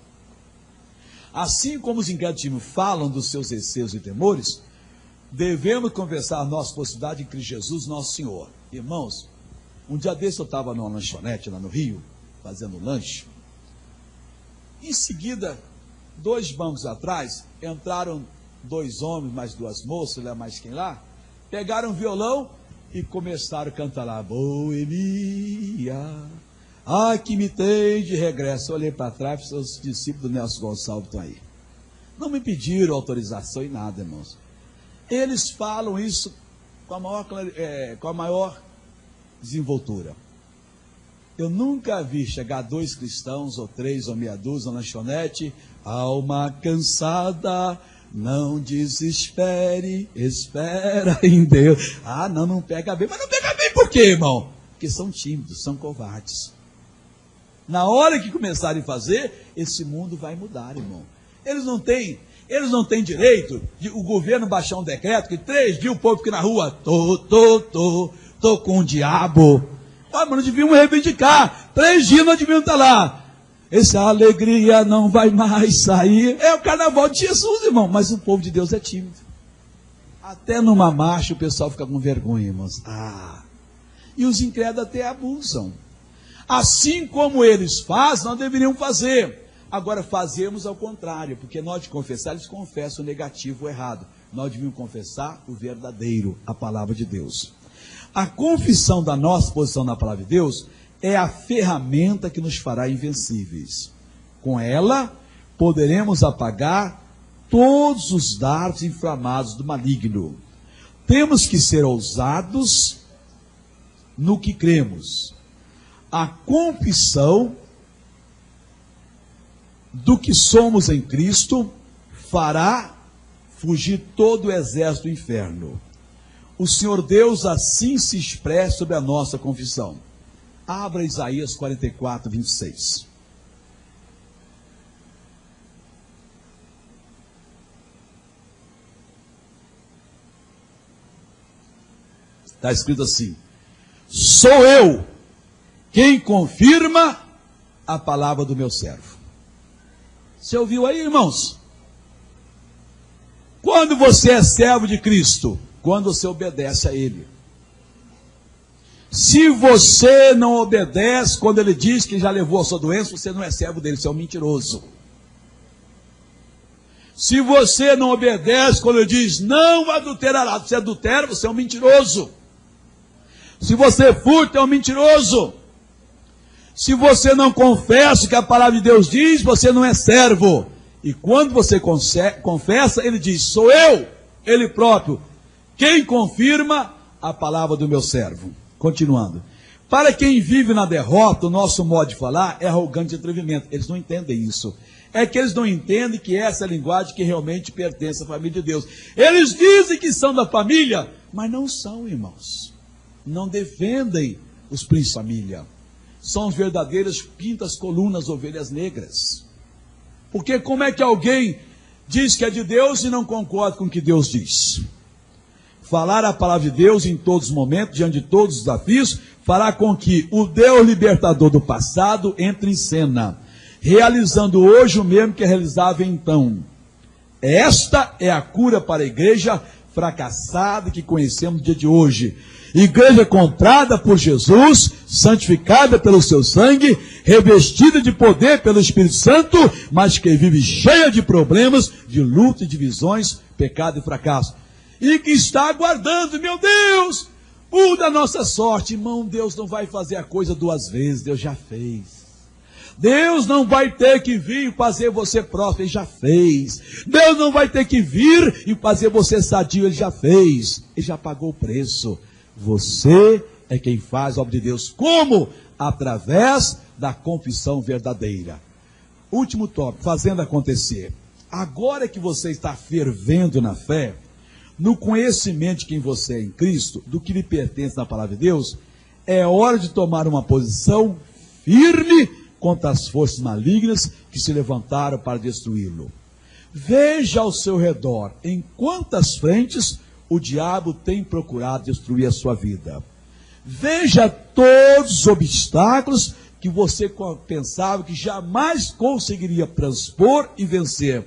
Assim como os incrédulos e tímidos falam dos seus receios e temores, devemos confessar a nossa possibilidade em Cristo Jesus, nosso Senhor. Irmãos, um dia desse eu estava numa lanchonete lá no Rio, fazendo lanche. Em seguida, 2 bancos atrás, entraram 2 homens, mais 2 moças, mais quem lá, pegaram um violão e começaram a cantar lá: Boemia, que me tem de regresso. Eu olhei para trás, os discípulos do Nelson Gonçalves estão aí. Não me pediram autorização em nada, irmãos. Eles falam isso com a maior desenvoltura. Eu nunca vi chegar 2 cristãos, ou 3, ou meia dúzia, na lanchonete: alma cansada, não desespere, espera em Deus. Não pega bem. Mas não pega bem por quê, irmão? Porque são tímidos, são covardes. Na hora que começarem a fazer, esse mundo vai mudar, irmão. Eles não têm direito de o governo baixar um decreto que 3 dias o povo fica na rua: tô com o diabo. Mas não deviam reivindicar. 3 dias não deviam estar lá. Essa alegria não vai mais sair. É o carnaval de Jesus, irmão. Mas o povo de Deus é tímido. Até numa marcha o pessoal fica com vergonha, irmãos. E os incrédulos até abusam. Assim como eles fazem, nós deveríamos fazer. Agora, fazemos ao contrário, porque nós de confessar, eles confessam o negativo, o errado. Nós devíamos confessar o verdadeiro, a palavra de Deus. A confissão da nossa posição na palavra de Deus é a ferramenta que nos fará invencíveis. Com ela, poderemos apagar todos os dardos inflamados do maligno. Temos que ser ousados no que cremos. A confissão do que somos em Cristo fará fugir todo o exército do inferno. O Senhor Deus assim se expressa sobre a nossa confissão. Abra Isaías 44, 26. Está escrito assim: sou eu quem confirma a palavra do meu servo. Você ouviu aí, irmãos? Quando você é servo de Cristo? Quando você obedece a Ele. Se você não obedece quando Ele diz que já levou a sua doença, você não é servo dele, você é um mentiroso. Se você não obedece quando Ele diz não adulterará, você adultera, você é um mentiroso. Se você furta, é um mentiroso. Se você não confessa o que a palavra de Deus diz, você não é servo. E quando você confessa, Ele diz, sou eu, Ele próprio, quem confirma a palavra do meu servo. Continuando. Para quem vive na derrota, o nosso modo de falar é arrogante de atrevimento. Eles não entendem isso. É que eles não entendem que essa é a linguagem que realmente pertence à família de Deus. Eles dizem que são da família, mas não são, irmãos. Não defendem os príncipes da família. São as verdadeiras quintas colunas, ovelhas negras. Porque como é que alguém diz que é de Deus e não concorda com o que Deus diz? Falar a palavra de Deus em todos os momentos, diante de todos os desafios, fará com que o Deus libertador do passado entre em cena, realizando hoje o mesmo que realizava então. Esta é a cura para a igreja fracassada que conhecemos no dia de hoje. Igreja comprada por Jesus, santificada pelo seu sangue, revestida de poder pelo Espírito Santo, mas que vive cheia de problemas, de luta e divisões, pecado e fracasso. E que está aguardando, meu Deus, muda a nossa sorte. Irmão, Deus não vai fazer a coisa duas vezes, Deus já fez. Deus não vai ter que vir fazer você próspero, Ele já fez. Deus não vai ter que vir e fazer você sadio, Ele já fez. Ele já pagou o preço. Você é quem faz a obra de Deus. Como? Através da confissão verdadeira. Último tópico, fazendo acontecer. Agora que você está fervendo na fé, no conhecimento de quem você é em Cristo, do que lhe pertence na palavra de Deus, é hora de tomar uma posição firme contra as forças malignas que se levantaram para destruí-lo. Veja ao seu redor em quantas frentes o diabo tem procurado destruir a sua vida. Veja todos os obstáculos que você pensava que jamais conseguiria transpor e vencer.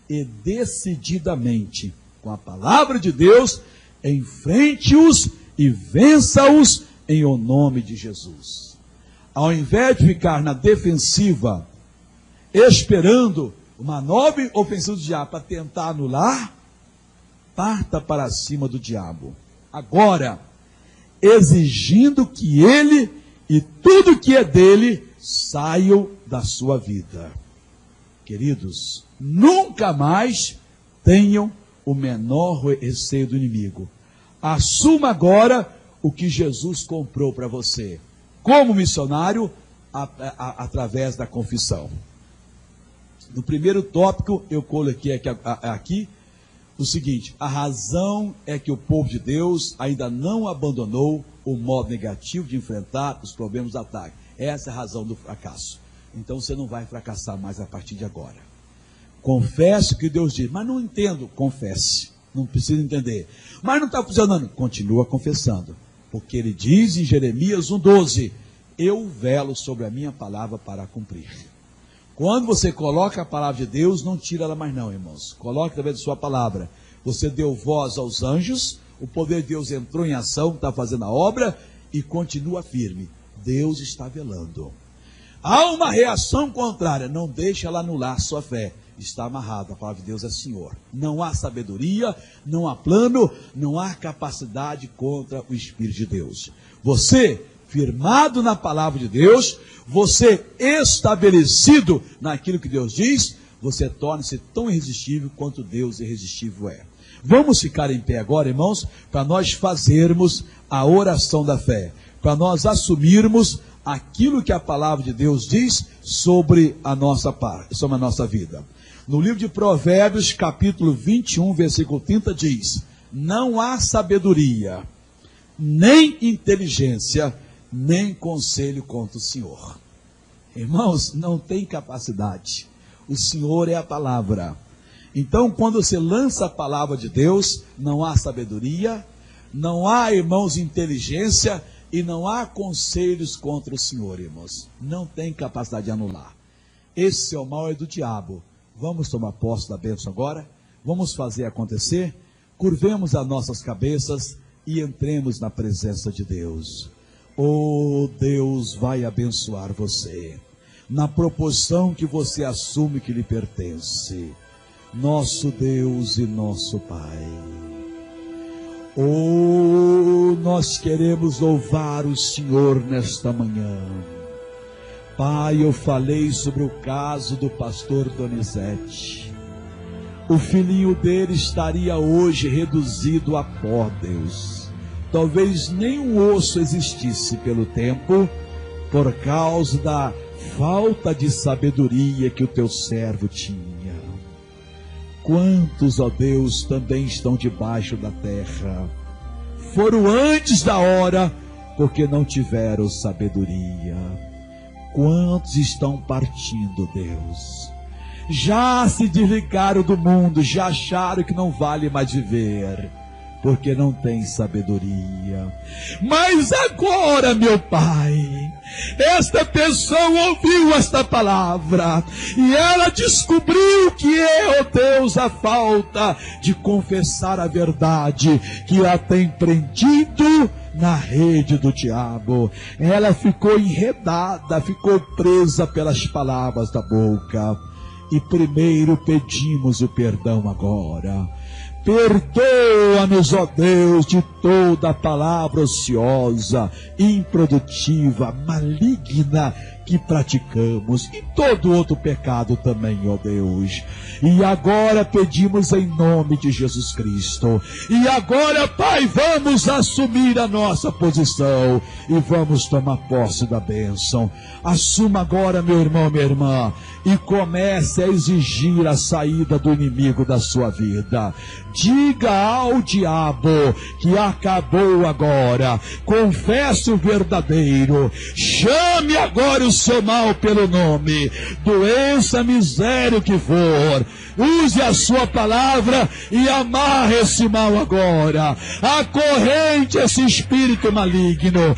E decididamente, com a palavra de Deus, enfrente-os e vença-os em o nome de Jesus. Ao invés de ficar na defensiva, esperando uma nova ofensiva do diabo para tentar anular, parta para cima do diabo. Agora, exigindo que ele e tudo que é dele saiam da sua vida. Queridos, nunca mais tenham o menor receio do inimigo. Assuma agora o que Jesus comprou para você, como missionário, através da confissão. No primeiro tópico, eu coloquei aqui o seguinte: a razão é que o povo de Deus ainda não abandonou o modo negativo de enfrentar os problemas do ataque. Essa é a razão do fracasso. Então você não vai fracassar mais a partir de agora. Confesse o que Deus diz. Mas não entendo, confesse. Não precisa entender. Mas não está funcionando. Continua confessando. Porque ele diz em Jeremias 1,12: eu velo sobre a minha palavra para cumprir. Quando você coloca a palavra de Deus, não tira ela mais não, irmãos. Coloque através de sua palavra. Você deu voz aos anjos, o poder de Deus entrou em ação, está fazendo a obra e continua firme. Deus está velando. Há uma reação contrária, não deixa ela anular sua fé. Está amarrado, a palavra de Deus é Senhor. Não há sabedoria, não há plano, não há capacidade contra o Espírito de Deus. Você, firmado na palavra de Deus, você estabelecido naquilo que Deus diz, você torna-se tão irresistível quanto Deus irresistível é. Vamos ficar em pé agora, irmãos, para nós fazermos a oração da fé, para nós assumirmos aquilo que a palavra de Deus diz sobre a nossa vida. No livro de Provérbios, capítulo 21, versículo 30, diz: não há sabedoria, nem inteligência, nem conselho contra o Senhor. Irmãos, não tem capacidade. O Senhor é a palavra. Então, quando você lança a palavra de Deus, não há sabedoria, não há, irmãos, inteligência, e não há conselhos contra o Senhor, irmãos. Não tem capacidade de anular. Esse é o mal do diabo. Vamos tomar posse da bênção agora? Vamos fazer acontecer? Curvemos as nossas cabeças e entremos na presença de Deus. Oh, Deus vai abençoar você, na proporção que você assume que lhe pertence. Nosso Deus e nosso Pai. Oh, nós queremos louvar o Senhor nesta manhã. Pai, eu falei sobre o caso do pastor Donizete. O filhinho dele estaria hoje reduzido a pó, Deus. Talvez nem um osso existisse pelo tempo, por causa da falta de sabedoria que o teu servo tinha. Quantos, ó Deus, também estão debaixo da terra? Foram antes da hora, porque não tiveram sabedoria. Quantos estão partindo, Deus? Já se desligaram do mundo, já acharam que não vale mais viver, porque não tem sabedoria. Mas agora, meu Pai, esta pessoa ouviu esta palavra e ela descobriu que é, ó Deus, a falta de confessar a verdade que a tem prendido na rede do diabo. Ela ficou enredada, ficou presa pelas palavras da boca. E primeiro pedimos o perdão agora. Perdoa-nos, ó Deus, de toda palavra ociosa, improdutiva, maligna que praticamos, e todo outro pecado também, ó Deus. E agora pedimos em nome de Jesus Cristo. E agora, Pai, vamos assumir a nossa posição e vamos tomar posse da bênção. Assuma agora, meu irmão, minha irmã, e comece a exigir a saída do inimigo da sua vida. Diga ao diabo que acabou agora. Confesse o verdadeiro. Chame agora o seu mal pelo nome. Doença, miséria, o que for. Use a sua palavra e amarre esse mal agora. Acorrente esse espírito maligno,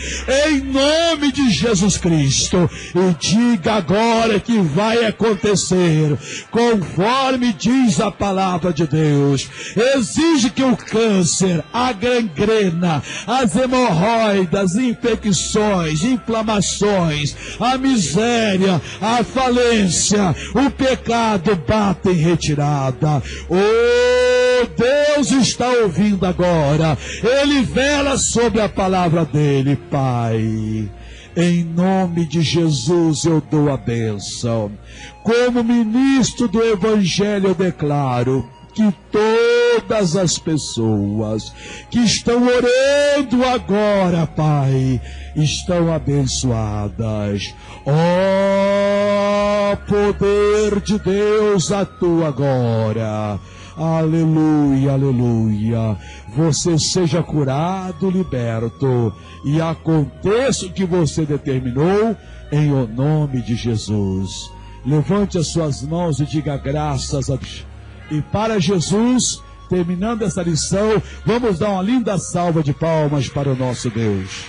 em nome de Jesus Cristo. E diga agora que vai acontecer, conforme diz a palavra de Deus. Exige que o câncer, a gangrena, as hemorroidas, infecções, inflamações, a miséria, a falência, o pecado batem em retirada. Oh, Deus está ouvindo agora. Ele vela sobre a palavra dele, Pai. Em nome de Jesus eu dou a bênção. Como ministro do Evangelho eu declaro que todas as pessoas que estão orando agora, Pai, estão abençoadas. Ó, poder de Deus, atua agora. Aleluia, aleluia. Você seja curado, liberto, e aconteça o que você determinou, em o nome de Jesus. Levante as suas mãos e diga graças a Deus. E para Jesus, terminando essa lição, vamos dar uma linda salva de palmas para o nosso Deus.